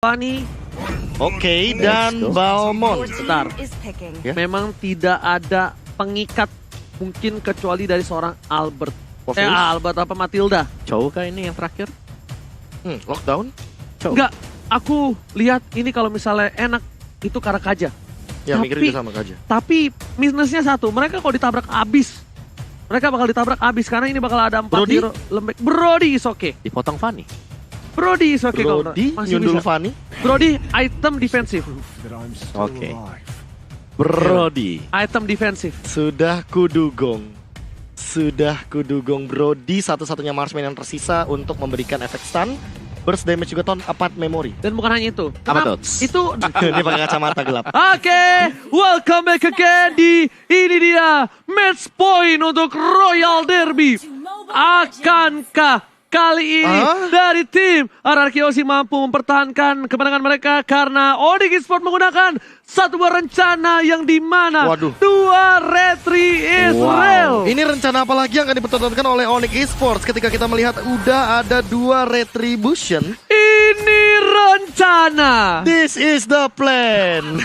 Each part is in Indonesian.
Fanny. Oke, dan Balmond. Bentar. Ya. Memang tidak ada pengikat mungkin kecuali dari seorang Albert. Morpheus? Albert apa Matilda? Chow kah ini yang terakhir? Lockdown? Chow. Enggak, aku lihat ini kalau misalnya enak itu Karakaja. Ya, Tapi- mikir juga sama aja. Tapi minusnya satu, mereka kalau ditabrak abis. Mereka bakal ditabrak abis karena ini bakal ada 4 Brody? hero lembek. Brody is okay. Dipotong Fanny. Brody is okay kalau Brody, masih nyundul bisa. Fanny. Brody item defensif. Oke. Brody. Item defensif. Sudah kudugong. Brody satu-satunya marksman yang tersisa untuk memberikan efek stun. Burst damage juga ton apart memory. Dan bukan hanya itu. Apa Kenapa- tuh? Itu Dia pakai kacamata gelap. Oke, welcome back again di ini dia match point untuk Royal Derby. Akankah kali ini dari tim RRQ Osi mampu mempertahankan kemenangan mereka karena Onyx Esports menggunakan satu buah rencana yang dimana Waduh. 2 retri Israel. Ini rencana apa lagi yang akan dipertontonkan oleh Onyx Esports ketika kita melihat udah ada 2 retribution? Ini rencana. This is the plan.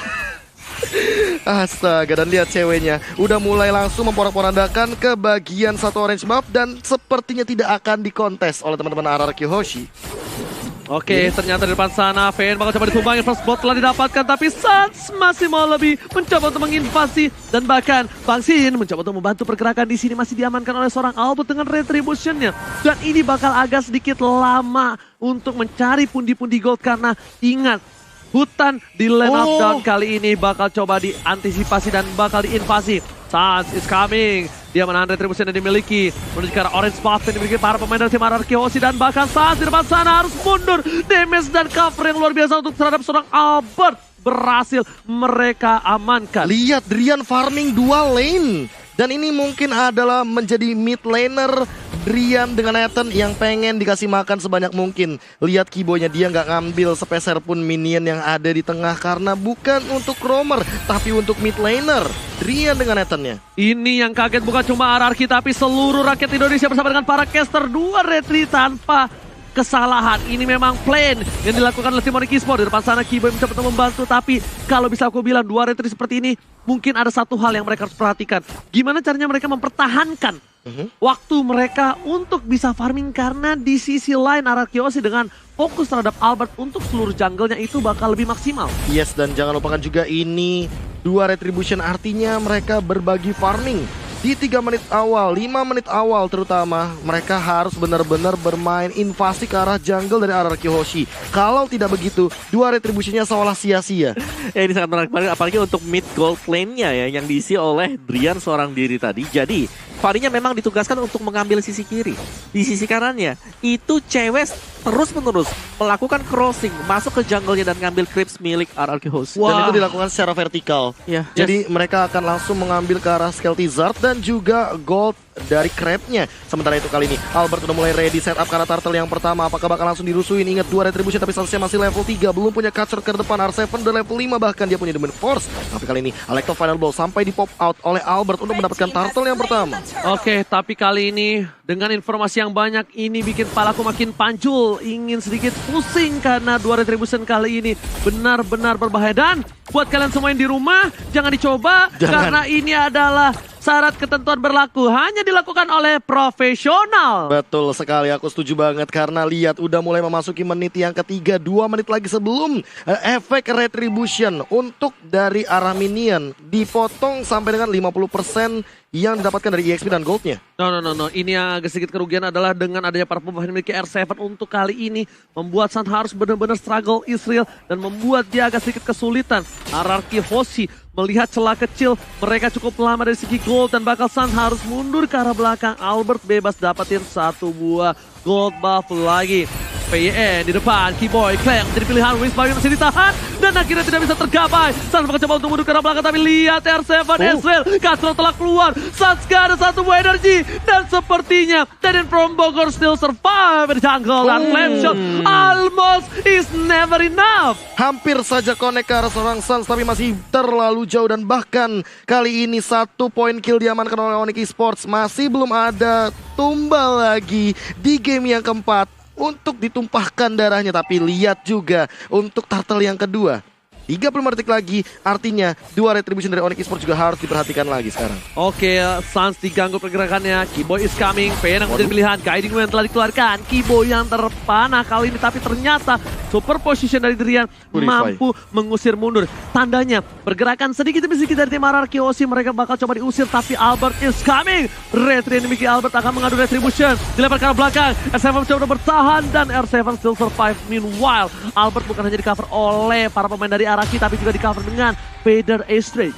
Astaga, dan lihat ceweknya udah mulai langsung memporak-porandakan ke bagian satu orange buff dan sepertinya tidak akan dikontes oleh teman-teman RRQ Hoshi. Oke, ternyata di depan sana Vayne bakal coba ditumbangin, first bot telah didapatkan, tapi Sans masih mau lebih mencoba untuk menginvasi dan bahkan Bang Sin mencoba untuk membantu pergerakan di sini masih diamankan oleh seorang Albert dengan retributionnya, dan ini bakal agak sedikit lama untuk mencari pundi-pundi gold karena ingat hutan di lane up down kali ini bakal coba diantisipasi dan bakal diinvasi. Sans is coming. Dia menahan retribution yang dimiliki menuju ke arah orange buff yang dimiliki para pemain dari tim RRQ Osi, dan bahkan Sans di depan sana harus mundur. Damage dan cover yang luar biasa untuk terhadap seorang Albert berhasil mereka amankan. Lihat Drian farming 2 lane. Dan ini mungkin adalah menjadi mid laner Drian dengan Nathan yang pengen dikasih makan sebanyak mungkin. Lihat keyboardnya, dia nggak ngambil sepeser pun minion yang ada di tengah karena bukan untuk roamer tapi untuk mid laner. Drian dengan Nathannya. Ini yang kaget bukan cuma RRQ tapi seluruh rakyat Indonesia bersama dengan para caster. 2 retri tanpa kesalahan. Ini memang plan yang dilakukan oleh tim Onyx Esports. Di depan sana Keyboy mencoba untuk membantu, tapi kalau bisa aku bilang 2 retri seperti ini mungkin ada satu hal yang mereka harus perhatikan. Gimana caranya mereka mempertahankan waktu mereka untuk bisa farming, karena di sisi lain RRQ Osi dengan fokus terhadap Albert untuk seluruh jungle-nya itu bakal lebih maksimal. Yes, dan jangan lupakan juga ini 2 retribution, artinya mereka berbagi farming. Di 3 menit awal, 5 menit awal terutama, mereka harus benar-benar bermain invasi ke arah jungle dari RRQ Hoshi. Kalau tidak begitu, 2 retribusinya seolah sia-sia. Ya, ini sangat menarik, apalagi untuk mid gold lane-nya ya, yang diisi oleh Drian seorang diri tadi. Jadi Farinya memang ditugaskan untuk mengambil sisi kiri. Di sisi kanannya, itu cewek terus-menerus melakukan crossing, masuk ke jungle-nya dan ngambil creeps milik RRQ Host. Dan itu dilakukan secara vertikal. Ya. Jadi mereka akan langsung mengambil ke arah Skelty Zard dan juga gold dari crabnya. Sementara itu kali ini Albert udah mulai ready setup karena turtle yang pertama. Apakah bakal langsung dirusuin? Ingat 2 retribution tapi statusnya masih level 3. Belum punya catcher ke depan. R7 udah level 5, bahkan dia punya Demon Force. Tapi kali ini Alecto Final Ball sampai di pop out oleh Albert untuk mendapatkan turtle yang pertama. Oke, tapi kali ini dengan informasi yang banyak ini bikin kepalaku makin panjul. Ingin sedikit pusing karena 2 retribution kali ini benar-benar berbahaya. Dan buat kalian semua yang di rumah, jangan dicoba. Karena ini adalah syarat ketentuan berlaku hanya dilakukan oleh profesional. Betul sekali, aku setuju banget karena lihat udah mulai memasuki menit yang ketiga, 2 menit lagi sebelum efek retribution untuk dari arah minion dipotong sampai dengan 50% yang didapatkan dari EXP dan goldnya. No. Ini yang agak sedikit kerugian adalah dengan adanya para pemain yang memiliki R7 untuk kali ini membuat Sun harus benar-benar struggle Israel dan membuat dia agak sedikit kesulitan. RRQ Hoshi melihat celah kecil, mereka cukup lama dari segi gold dan bakal Sun harus mundur ke arah belakang. Albert bebas dapatin 1 buah gold buff lagi. PYN di depan, Keyboy, Clank jadi pilihan, Wisbawin masih ditahan dan akhirnya tidak bisa tergapai. Sans bakal coba untuk mundur ke arah belakang tapi lihat R7 Israel, Castro telah keluar. Sans gak ada 1 buah energi dan sepertinya Teden from Bogor still survive di jungle dan flame shot almost is never enough. Hampir saja connect ke arah seorang Suns tapi masih terlalu jauh dan bahkan kali ini 1 poin kill diamankan oleh Onyx Esports. Masih belum ada tumbal lagi di game yang keempat. untuk ditumpahkan darahnya. Tapi lihat juga untuk turtle yang kedua. 35 detik lagi, artinya 2 retribution dari Onyx Esports juga harus diperhatikan lagi sekarang. Oke, Suns diganggu pergerakannya. Keyboy is coming. PN yang menjadi pilihan. Guiding Wind telah dikeluarkan. Keyboy yang terpanah kali ini. Tapi ternyata super position dari Drian mampu mengusir mundur. Tandanya pergerakan sedikit demi sedikit dari tim RRQ Hoshi. Mereka bakal coba diusir. Tapi Albert is coming. Retri Miki Albert akan mengadu retribution. Dilempar ke arah belakang. R7 coba bertahan. Dan R7 still survive. Meanwhile, Albert bukan hanya di cover oleh para pemain dari Araki, tapi juga di cover dengan Vader Ace.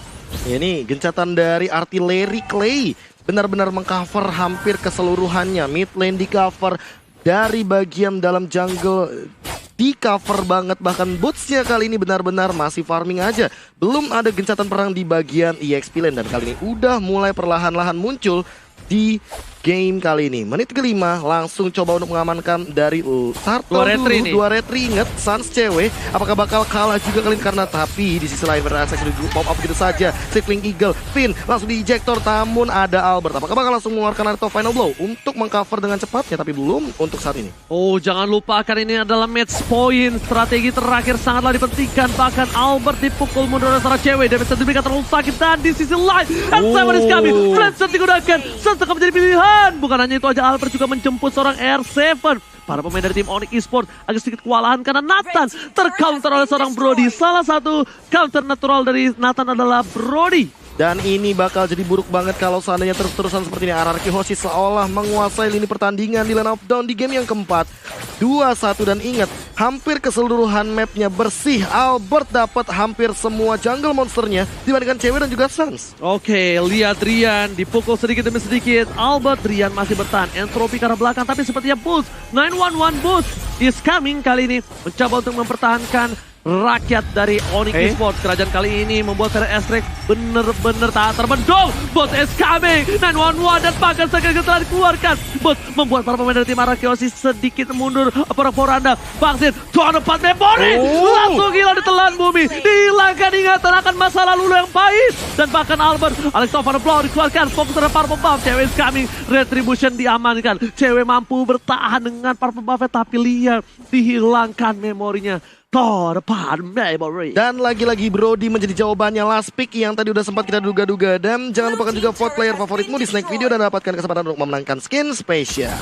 Ini gencatan dari artileri Clay benar-benar mengcover hampir keseluruhannya. Mid lane di cover, dari bagian dalam jungle di cover banget. Bahkan bootsnya kali ini benar-benar masih farming aja. Belum ada gencatan perang di bagian EXP lane. Dan kali ini udah mulai perlahan-lahan muncul di game kali ini. Menit ke-5 langsung coba untuk mengamankan dari Turtle dulu. 2 retri, inget Suns cewek. Apakah bakal kalah juga kali ini? Karena tapi di sisi lain Vertex sudah pop up gitu saja. Circling Eagle, Finn langsung di ejector. Namun ada Albert. Apakah bakal langsung mengeluarkan Naruto Final Blow untuk mengcover dengan cepatnya? Tapi belum untuk saat ini. Oh, jangan lupakan ini adalah match point. Strategi terakhir sangatlah dipentingkan. Bahkan Albert dipukul mundur oleh seorang cewek. Damage diberikan terlalu sakit. Dan di sisi lain R7 is coming. Friendship digunakan. Suns akan menjadi pilihan. Bukan hanya itu aja, Albert juga menjemput seorang R7. Para pemain dari tim Onyx Esports agak sedikit kewalahan karena Nathan tercounter oleh seorang Brody. Salah satu counter natural dari Nathan adalah Brody. Dan ini bakal jadi buruk banget kalau seandainya terus-terusan seperti ini. RRQ Hoshi seolah menguasai lini pertandingan di line of down di game yang keempat. 2-1 dan ingat, hampir keseluruhan mapnya bersih. Albert dapat hampir semua jungle monsternya dibandingkan cewek dan juga Suns. Oke, lihat Rian dipukul sedikit demi sedikit. Albert, Rian masih bertahan. Entropy ke arah belakang tapi sepertinya Boost. 911 Boost is coming kali ini. Mencoba untuk mempertahankan rakyat dari Onyx Esports. Kerajaan kali ini membuat Vertex bener-bener tak terbendung. Bot is coming. 911 dan bahkan sekali telah dikeluarkan. Bot membuat para pemain dari tim RRQ Hoshi sedikit mundur. Poranda Bangsin. Tuan 4 memori. Langsung gila ditelan bumi. Dihilangkan ingatan akan masa lalu yang pahit. Dan bahkan Albert. Alex Van Blau dikeluarkan. Fokus terhadap Purple Buff. Cewek is coming. Retribution diamankan. Cewek mampu bertahan dengan Purple Buff. Tapi lihat dihilangkan memorinya. Dan lagi-lagi Brody menjadi jawabannya. Last pick yang tadi udah sempat kita duga-duga. Dan jangan lupakan juga vote player favoritmu di Snack Video dan dapatkan kesempatan untuk memenangkan skin spesial.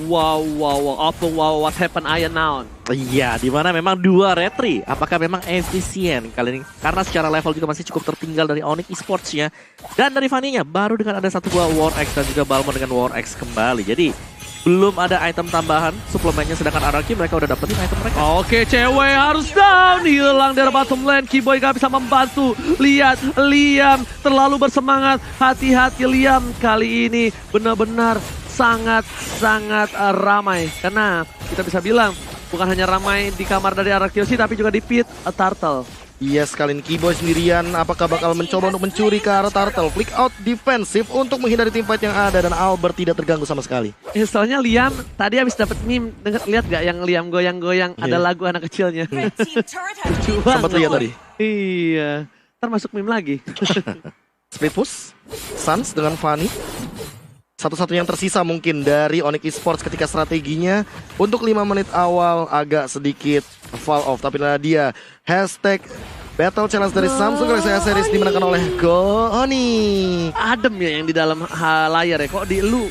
Wow, what happened Iron now? Iya, dimana memang 2 retri. Apakah memang efisien kali ini? Karena secara level juga masih cukup tertinggal dari Onyx Esports-nya. Dan dari Fanny-nya, baru dengan ada 1 buah War X dan juga Balmor dengan War X kembali. Jadi belum ada item tambahan suplemennya, sedangkan RRQ mereka udah dapetin item mereka. Oke, cewek harus down. Hilang dari bottom lane. Keyboy gak bisa membantu. Lihat, Liam terlalu bersemangat. Hati-hati Liam kali ini benar-benar sangat-sangat ramai. Karena kita bisa bilang bukan hanya ramai di kamar dari RRQ Hoshi, tapi juga di pit Turtle. Iya, sekali ini Keyboy sendirian. Apakah bakal mencoba untuk mencuri ke arah Turtle? Flick out defensif untuk menghindari teamfight yang ada. Dan Albert tidak terganggu sama sekali. Soalnya Liam tadi habis dapat meme. Lihat gak yang Liam goyang-goyang? Ada lagu anak kecilnya. Sempat lihat tadi. Iya. Ntar masuk meme lagi. Split push. Suns dengan Fanny. Satu-satunya yang tersisa mungkin dari Onyx Esports ketika strateginya untuk 5 menit awal agak sedikit fall off. Tapi dia hashtag Battle Challenge dari Samsung Galaxy A Series dimenangkan oleh Goni. Adem ya yang di dalam layar ya. Kok di lu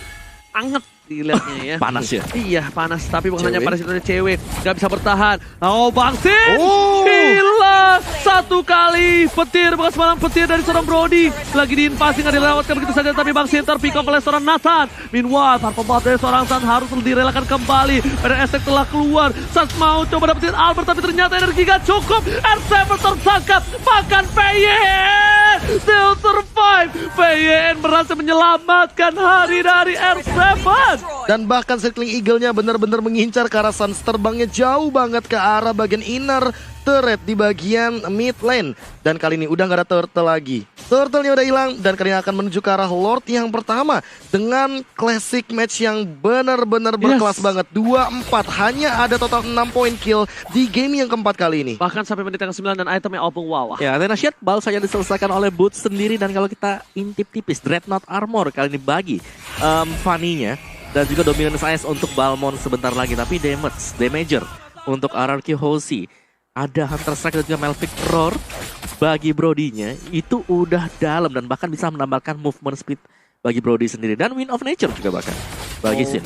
anget dilihatnya ya. Panas ya? Iya, panas. Tapi bukan hanya panas, itu cewek. Gak bisa bertahan. Oh, Bangsin! Gila! 1 kali petir, bekas malam petir dari seorang Brody. Lagi diinvasi, gak dilewatkan begitu saja. Tapi Bangsin terpick off oleh seorang Nathan. Meanwhile, Purple Buff dari seorang Suns harus direlakan kembali. Pada Estek telah keluar. Suns mau coba dapetin Albert, tapi ternyata energi gak cukup. R7 tertangkap. Bahkan PYN still survive. PYN berhasil menyelamatkan hari dari R7. Dan bahkan Circling Eagle-nya benar-benar mengincar ke arah Suns. Terbangnya jauh banget ke arah bagian inner turret di bagian mid lane. Dan kali ini udah gak ada turtle lagi. Turtle-nya udah hilang dan kali ini akan menuju ke arah Lord yang pertama. Dengan classic match yang benar-benar berkelas banget. 2-4, hanya ada total 6 point kill di game yang keempat kali ini. Bahkan sampai menit yang 9 dan itemnya open wow. Ya, Athena Shield baru saja diselesaikan oleh Boots sendiri. Dan kalau kita intip tipis, Dreadnought Armor kali ini bagi Fanny-nya. dan juga dominance ice untuk Balmond sebentar lagi. Tapi damager untuk RRQ Hoshi. Ada Hunter Strike dan juga Melvic Roar bagi Brody-nya itu udah dalam dan bahkan bisa menambahkan movement speed bagi Brody sendiri. Dan Wind of Nature juga bahkan bagi Sin.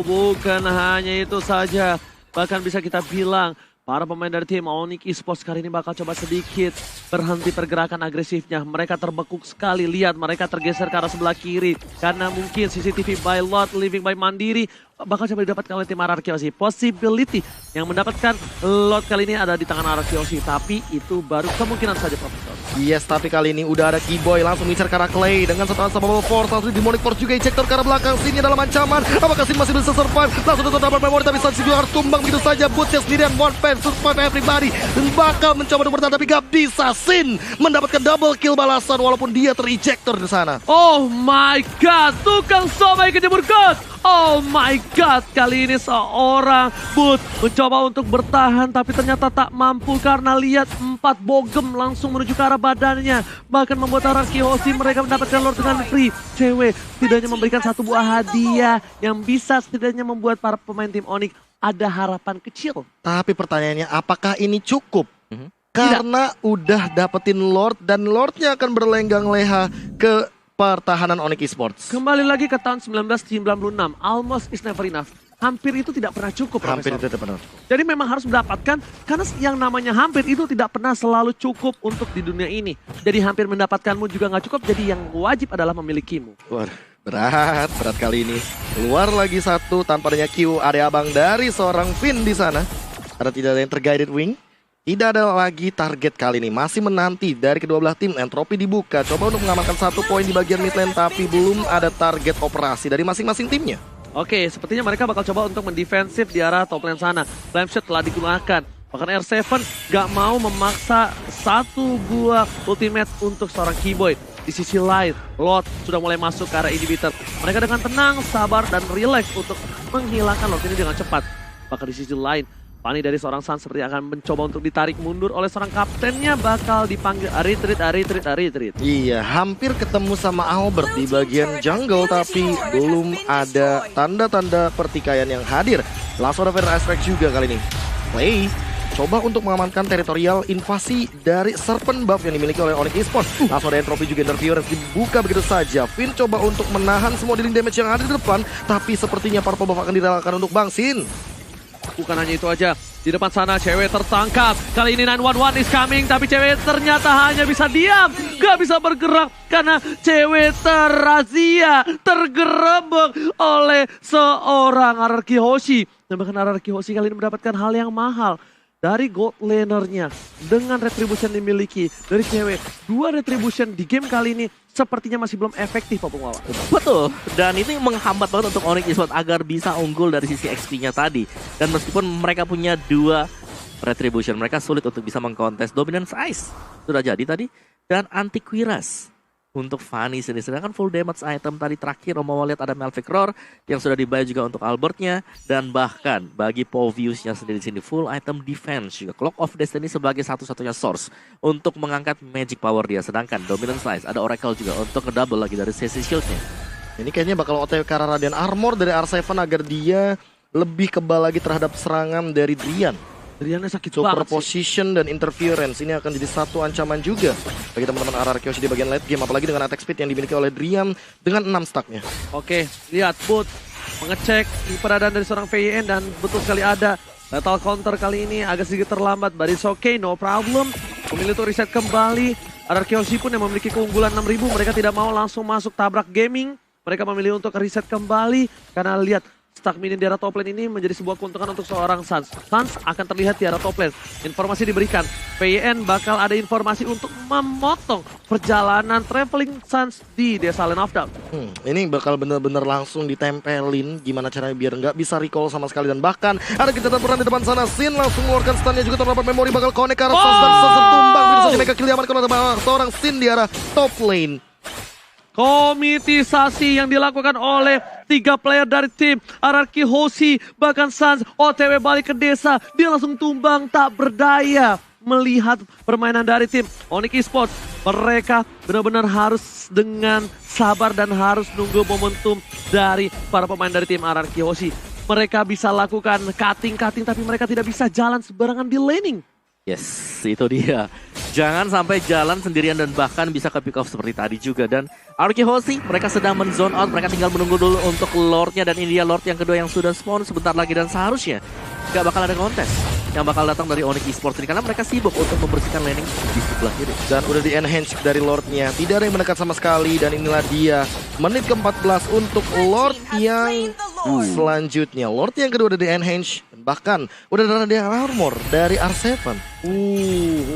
Bukan hanya itu saja. Bahkan bisa kita bilang para pemain dari tim Onyx Esports kali ini bakal coba sedikit berhenti pergerakan agresifnya. Mereka terbekuk sekali, lihat mereka tergeser ke arah sebelah kiri. Karena mungkin CCTV by Lot, Living by Mandiri bakal coba didapatkan oleh tim RRQ Hoshi. Possibility yang mendapatkan Lot kali ini ada di tangan RRQ Hoshi. Tapi itu baru kemungkinan saja, Profesor. Yes, tapi kali ini udah ada Keyboy langsung ngincar ke arah Clay dengan setelah Unstoppable Force, langsung Demonic Force juga ejector ke arah belakang. Sini dalam ancaman, apakah Sin masih bisa survive? Langsung dapat memori tapi Sun juga harus tumbang begitu saja. Bootsnya sendirian, one fan, survive everybody, dan bakal mencoba untuk bertahan tapi gak bisa. Sin mendapatkan double kill balasan walaupun dia terejector di sana. Oh my god, tukang somai kejemur god. Oh my god, kali ini seorang Boot mencoba untuk bertahan tapi ternyata tak mampu karena lihat 4 bogem langsung menuju ke arah badannya. Bahkan membuat RRQ Hoshi mereka mendapatkan Lord dengan free. Cewek setidaknya memberikan satu buah hadiah yang bisa setidaknya membuat para pemain tim Onyx ada harapan kecil. Tapi pertanyaannya, apakah ini cukup? Karena udah dapetin Lord dan Lordnya akan berlenggang leha ke pertahanan Onyx Esports. Kembali lagi ke tahun 1996, almost is never enough. Hampir itu tidak pernah cukup, Hampir Profesor. itu benar. Jadi memang harus mendapatkan, karena yang namanya hampir itu tidak pernah selalu cukup untuk di dunia ini. Jadi hampir mendapatkanmu juga nggak cukup, jadi yang wajib adalah memilikimu. Waduh, berat kali ini. Keluar lagi satu tanpa adanya Q, ada abang dari seorang Finn di sana. Karena tidak ada yang terguided wing. Tidak ada lagi target kali ini, masih menanti dari kedua belah tim. Entropi dibuka, coba untuk mengamankan 1 poin di bagian mid lane, tapi belum ada target operasi dari masing-masing timnya. Oke, sepertinya mereka bakal coba untuk mendefensif di arah top lane sana. Flame Shot telah digunakan, bahkan R7 gak mau memaksa satu buah ultimate untuk seorang Keyboy. Di sisi lain, Lot sudah mulai masuk ke arah inhibitor. Mereka dengan tenang, sabar, dan relax untuk menghilangkan Lot ini dengan cepat. Bahkan di sisi lain, Fanny dari seorang Sun seperti akan mencoba untuk ditarik mundur oleh seorang kaptennya, bakal dipanggil retreat. Iya, hampir ketemu sama Albert di bagian jungle, tapi belum ada tanda-tanda pertikaian yang hadir. Langsung ada Fire Strike juga kali ini. Play coba untuk mengamankan teritorial invasi dari Serpent Buff yang dimiliki oleh Onyx Esports. Langsung ada Entropy juga, interference dibuka begitu saja. Finn coba untuk menahan semua dealing damage yang ada di depan, tapi sepertinya Purple Buff akan direlakan untuk Bang Sin. Bukan hanya itu aja, di depan sana cewek tertangkap. Kali ini 911 is coming, tapi cewek ternyata hanya bisa diam, gak bisa bergerak karena cewek terrazia, tergerebek oleh seorang RRQ Hoshi. Dan bahkan RRQ Hoshi kali ini mendapatkan hal yang mahal dari gold lanernya dengan retribution dimiliki dari cewek. 2 retribution di game kali ini sepertinya masih belum efektif, Pak Pungwawa. Betul, dan itu menghambat banget untuk Onyx Esports agar bisa unggul dari sisi XP-nya tadi. Dan meskipun mereka punya 2 retribution, mereka sulit untuk bisa mengkontes Dominance Ice. Sudah jadi tadi, dan Antiquiras untuk Fanny sendiri. Sedangkan full damage item tadi terakhir, Romo lihat ada Melvic Roar yang sudah dibayar juga untuk Albertnya. Dan bahkan bagi Povius-nya sendiri di sini full item defense juga. Clock of Destiny sebagai satu-satunya source untuk mengangkat magic power dia. Sedangkan Dominant Slice ada Oracle juga untuk ngedouble lagi dari sesi shield-nya. Ini kayaknya bakal OTW ke arah Radiant Armor dari R7 agar dia lebih kebal lagi terhadap serangan dari Drian. Driannya sakit banget sih. Superposition dan interference ini akan jadi satu ancaman juga bagi teman-teman RRQ Hoshi di bagian late game, apalagi dengan attack speed yang dimiliki oleh Drian dengan 6 stacknya. Oke, lihat Boot mengecek keberadaan dari seorang VYN dan betul sekali ada lethal counter kali ini agak sedikit terlambat, but it's okay, no problem. Memilih untuk reset kembali. RRQ Hoshi pun yang memiliki keunggulan 6000, mereka tidak mau langsung masuk tabrak gaming. Mereka memilih untuk reset kembali karena lihat stack minion di arah top lane ini menjadi sebuah keuntungan untuk seorang Suns. Suns akan terlihat di arah top lane. Informasi diberikan, PYN bakal ada informasi untuk memotong perjalanan traveling Suns di desa Land of Doubt. Ini bakal bener-bener langsung ditempelin gimana caranya biar nggak bisa recall sama sekali. Dan bahkan ada kejahatan peran di depan sana. Sin langsung mengeluarkan stunnya juga terdapat memori bakal connect ke arah Suns dan Suns tertumbang. Bisa saja mega kill diamankan oleh seorang Sin di arah top lane. Komitisasi yang dilakukan oleh 3 player dari tim RRQ Hoshi, bahkan Suns OTW balik ke desa, dia langsung tumbang tak berdaya. melihat permainan dari tim Onyx Esports. Mereka benar-benar harus dengan sabar dan harus nunggu momentum dari para pemain dari tim RRQ Hoshi. Mereka bisa lakukan cutting tapi mereka tidak bisa jalan sembarangan di laning. Yes, itu dia. Jangan sampai jalan sendirian dan bahkan bisa ke pick off seperti tadi juga. Dan RRQ Hoshi, mereka sedang men-zone out. Mereka tinggal menunggu dulu untuk Lordnya. Dan ini dia Lord yang kedua yang sudah spawn sebentar lagi. Dan seharusnya gak bakal ada kontes yang bakal datang dari Onyx Esports ini. Karena mereka sibuk untuk membersihkan laning di sebelah kiri. Dan udah di-enhance dari Lordnya. Tidak ada yang mendekat sama sekali. Dan inilah dia menit ke-14 untuk Lord yang selanjutnya. Lord yang kedua udah di-enhance. Bahkan udah ada armor dari R7.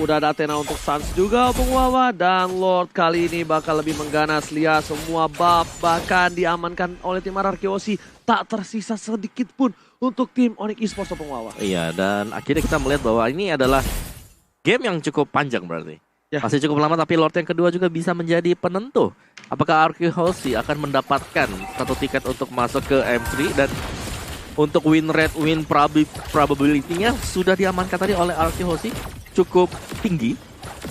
Udah ada Athena untuk Suns juga Bung Wawa. Dan Lord kali ini bakal lebih mengganas. Lihat semua buff bahkan diamankan oleh tim RRQ Hoshi. Tak tersisa sedikit pun untuk tim Onyx Esports Bung Wawa. Iya, dan akhirnya kita melihat bahwa ini adalah game yang cukup panjang berarti. Ya. Masih cukup lama tapi Lord yang kedua juga bisa menjadi penentu. Apakah RRQ Hoshi akan mendapatkan satu tiket untuk masuk ke M3 dan untuk win rate, win probability-nya sudah diamankan tadi oleh RRQ Hoshi cukup tinggi.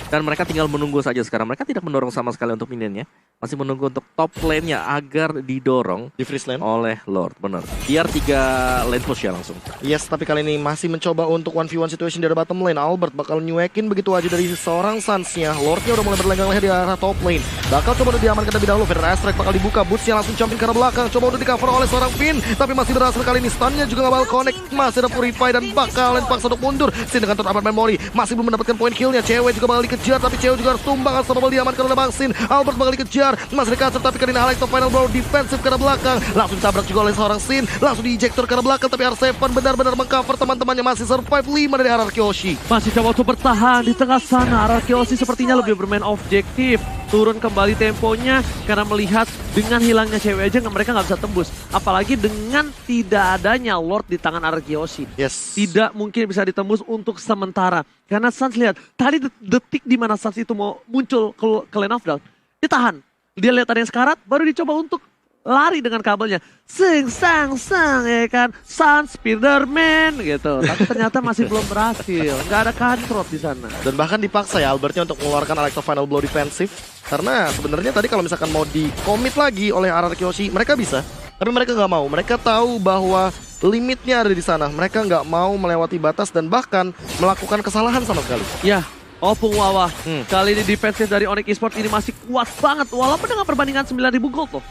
Dan mereka tinggal menunggu saja sekarang. Mereka tidak mendorong sama sekali untuk minionnya. Masih menunggu untuk top lane-nya agar didorong Di freeze lane oleh Lord, benar. Biar 3 lane push ya langsung. Yes, tapi kali ini masih mencoba untuk 1v1 situation dari bottom lane. Albert bakal nyuekin begitu aja dari seorang Suns-nya. Lordnya udah mulai berlenggang leher di arah top lane. Bakal coba udah diamankan terlebih dahulu. Federer Strike bakal dibuka. Boots-nya langsung jumping ke arah belakang. Coba udah di cover oleh seorang Finn. Tapi masih berhasil kali ini. Stun-nya juga gak bakal connect. Masih ada Purify dan bakalan paksa untuk mundur. Sin dengan turn up memory. Masih belum mendapatkan point kill-nya. Cewek juga bakal dikejar. Tapi cewek juga harus tumbang. Unstoppable diamankan oleh Bang Sin. Albert bakal dikejar. Masih dikasih tapi kali ini Alex top final blow defensif ke arah belakang. Langsung ditabrak juga oleh seorang Sin. Langsung diejector ke arah belakang. Tapi R7 benar-benar mengcover teman-temannya. Masih survive 5 dari RRQ Hoshi. Masih coba untuk bertahan di tengah sana. RRQ Hoshi sepertinya lebih bermain objektif. Turun kembali temponya karena melihat dengan hilangnya cewek aja mereka nggak bisa tembus. Apalagi dengan tidak adanya Lord di tangan RRQ Hoshi. Yes. Tidak mungkin bisa ditembus untuk sementara. Karena Suns lihat, tadi detik di mana Suns itu mau muncul ke lane of down, ditahan. Dia lihat ada yang sekarat, baru dicoba untuk lari dengan kabelnya. Sing, sang, ya kan. Suns, Spiderman gitu. Tapi ternyata masih belum berhasil. Nggak ada control di sana. Dan bahkan dipaksa ya Albertnya untuk mengeluarkan Alexa Final Blow defensif. Karena sebenarnya tadi kalau misalkan mau di-commit lagi oleh RRQ Hoshi, mereka bisa. Tapi mereka nggak mau. Mereka tahu bahwa limitnya ada di sana. Mereka nggak mau melewati batas dan bahkan melakukan kesalahan sama sekali. Ya, Opung Wawa. Kali ini defensif dari Onyx Esports ini masih kuat banget. Walaupun dengan perbandingan 9.000 gold loh.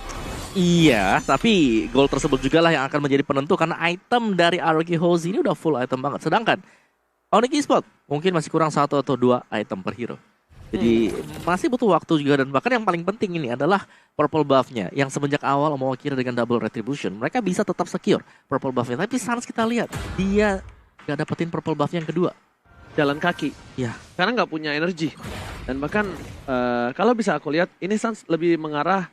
Iya, tapi goal tersebut juga lah yang akan menjadi penentu karena item dari RRQ Hoshi ini udah full item banget. Sedangkan Onyx Esports mungkin masih kurang 1 atau 2 item per hero. Jadi masih butuh waktu juga dan bahkan yang paling penting ini adalah purple buff-nya yang semenjak awal mewakili dengan double retribution. Mereka bisa tetap secure purple buff-nya. Tapi Suns kita lihat, dia gak dapetin purple buff yang kedua. Jalan kaki. Ya. Karena nggak punya energi. Dan bahkan kalau bisa aku lihat, ini Suns lebih mengarah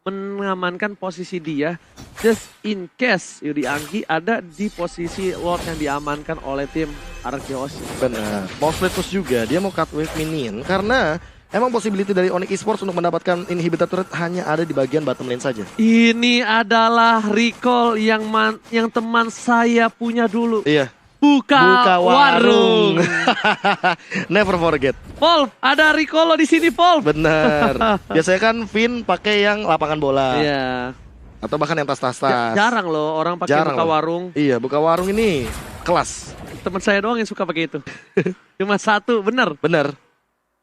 mengamankan posisi dia just in case Yudi Anggi ada di posisi Lord yang diamankan oleh tim RRQ Hoshi. Benar. Mau split push juga, dia mau cut wave minion karena emang possibility dari Onyx Esports untuk mendapatkan inhibitor turret hanya ada di bagian bottom lane saja. Ini adalah recall yang teman saya punya dulu. Iya. Buka warung. Never forget. Paul, ada recall lo di sini, Paul. Bener. Biasanya kan Vin pakai yang lapangan bola. Iya. Atau bahkan yang tas-tas. Jarang loh orang pakai buka warung. Iya, buka warung ini kelas. Teman saya doang yang suka pakai itu. Cuma satu, bener. Bener.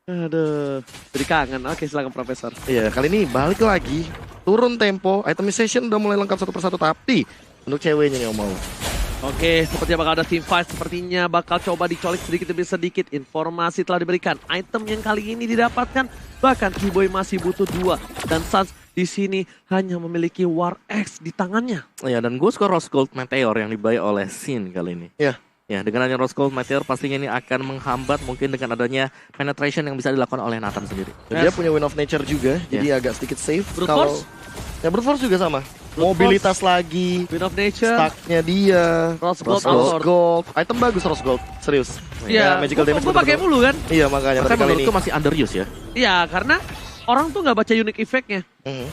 Aduh, jadi kangen. Oke, silakan Profesor. Iya, kali ini balik lagi. Turun tempo, itemization udah mulai lengkap satu persatu. Tapi untuk ceweknya yang mau. Oke, sepertinya bakal ada team fight. Sepertinya bakal coba dicolik sedikit demi sedikit. Informasi telah diberikan. Item yang kali ini didapatkan. Bahkan T-Boy masih butuh 2. Dan Suns di sini hanya memiliki War X di tangannya. Iya, dan gue suka Rose Gold Meteor yang dibayar oleh Sin kali ini. Iya. Ya, dengan adanya Rose Gold Meteor pastinya ini akan menghambat mungkin dengan adanya penetration yang bisa dilakukan oleh Nathan sendiri. Dan dia punya Win of Nature juga, jadi agak sedikit safe. Brute Kalau Force? Ya Brute Force juga sama. Brute Mobilitas lagi, Win of Nature, stacknya dia, Rose Gold, Rose Gold. Item bagus Rose Gold, serius. Iya, magical damage gue pakai betul-betul. mulu kan. Iya makanya Tapi tapi kali ini. menurutku masih underuse ya. Iya, karena orang tuh nggak baca unique effect-nya.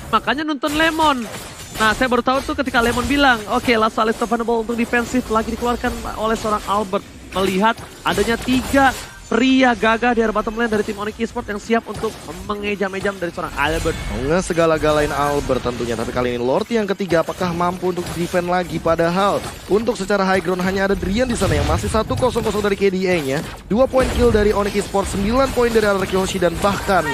Makanya nonton Lemon. Nah, saya baru tahu tuh ketika Lemon bilang, oke, Last Alice Vulnerable untuk defensif lagi dikeluarkan oleh seorang Albert. Melihat adanya 3 pria gagah di area bottom lane dari tim Onyx Esports yang siap untuk mengejam-ejam dari seorang Albert. Segala-galain Albert tentunya, tapi kali ini Lord yang ketiga apakah mampu untuk defend lagi? Padahal untuk secara high ground hanya ada Drian di sana yang masih 1-0 dari KDA-nya. 2 poin kill dari Onyx Esports, 9 poin dari Araki Hoshi, dan bahkan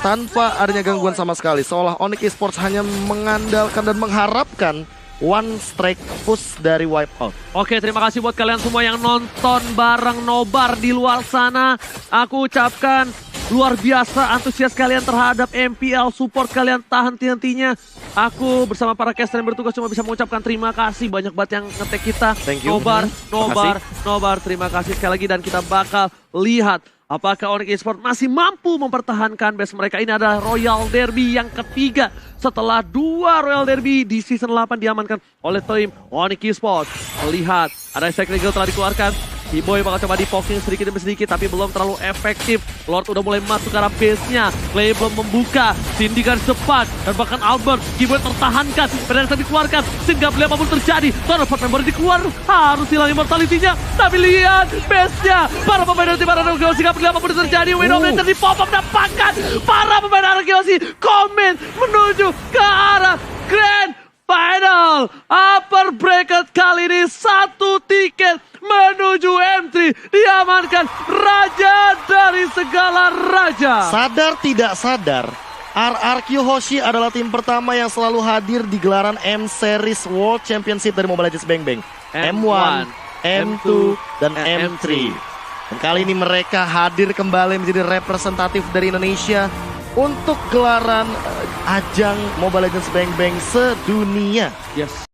tanpa adanya gangguan sama sekali. Seolah Onyx Esports hanya mengandalkan dan mengharapkan one strike push dari Wipeout. Oke, terima kasih buat kalian semua yang nonton bareng Nobar di luar sana. Aku ucapkan luar biasa antusias kalian terhadap MPL, support kalian tahan henti-hentinya. Aku bersama para caster yang bertugas cuma bisa mengucapkan terima kasih. Banyak banget yang ngetek kita. Thank you. Nobar, terima kasih sekali lagi. Dan kita bakal lihat apakah Onyx Esports masih mampu mempertahankan base mereka. Ini adalah Royal Derby yang ketiga setelah 2 Royal Derby di season 8 diamankan oleh tim Onyx Esports. Melihat ada Sacred Eagle telah dikeluarkan. T-Boy bakal coba di-poking sedikit demi sedikit tapi belum terlalu efektif. Lord udah mulai masuk ke arah base-nya. Clay belum membuka. Sindikan cepat. Dan bahkan Albert, T-Boy tertahankan. Pedangnya dikeluarkan. Sehingga beli apapun terjadi. Tornafort member dikeluar. Harus hilang immortality-nya. Tapi lihat base-nya. Para pemain dari tim Araki Hoshi gak beli apapun terjadi. Window Blazer di pop-up dapatkan. Para pemain Araki Hoshi komen menuju ke arah Grand Final. Upper bracket kali ini 1 tiket menuju M3 diamankan raja dari segala raja. Sadar tidak sadar, RRQ Hoshi adalah tim pertama yang selalu hadir di gelaran M-Series World Championship dari Mobile Legends Bang Bang. M1, M2, dan M3. Dan kali ini mereka hadir kembali menjadi representatif dari Indonesia untuk gelaran ajang Mobile Legends Bang Bang sedunia. Yes.